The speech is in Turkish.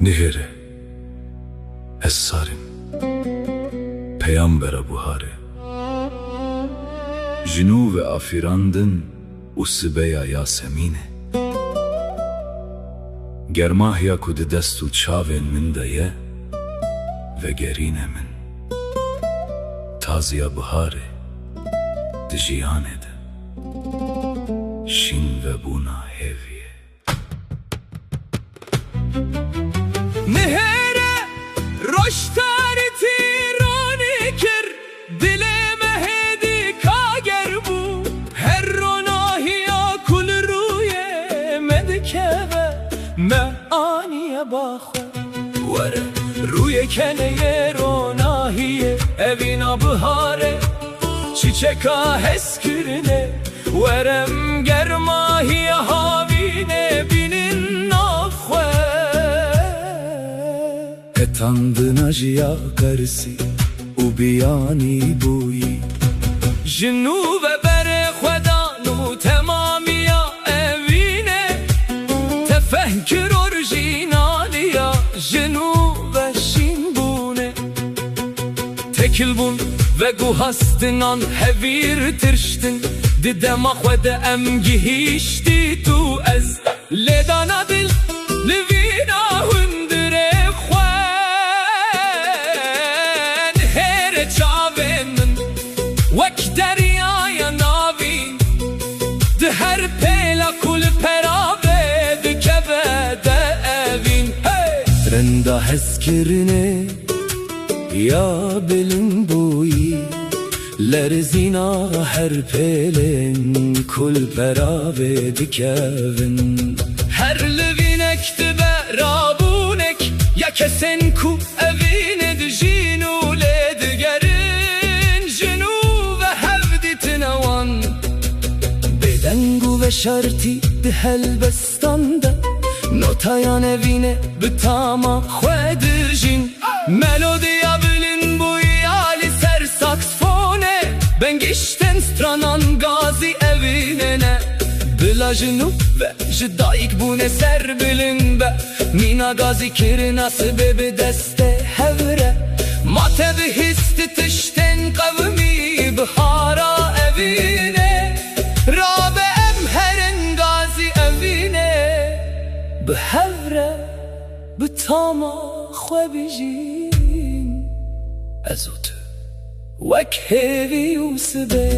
Nihere Essarim Peyambere buhare Jinu ve afirandın Usibeya Yasemine Germahya kudi destu çaven min de ye Ve gerine min Taziya buhare Dijiyane de Şin ve buna heviye Nihere roştari tirani kir Dile mehedi kager bu Her ronahiya kul ruye medkeve Meaniye bahwe Vere ruye keneye ronahiye Evina bihare Çiçeka heskirine Verem germahiye havine binin nafwe Etandın acıya karısı Ubiyani buyi Jinu ve bere khvedanu temamiya evine Tefekkür orijinaliya Jinu ve şinbune Tekil bun ve guhastinan hevir tirştin Didema khvede emgihişti tu ez Ledana dil livina hundire khwen Here çavenin Vek deryaya navin De her pela kul perave De kebede evin Trenda heskirine Ya bilin buyi Lerzina her pelen Kul perave dikevin Her levinek de berabunek Ya kesen ku evine de jinu le de gerin Jinu ve hevditine wan Bedengu ve şarti de helbestanda Notayan evine bitama Khwedirjin Melodiya bilin bu yali ser saksfone Ben gişten stranan gazi evine ne Bila jinu ve jidayik bu ne ser bilin be Mina gazi kiri nasibe bi deste hevre Mate bi histi tişten kavmi bihara evine Rabe emherin gazi evine Bihevre bitama khwebijin Ezotu Vek hevi usbe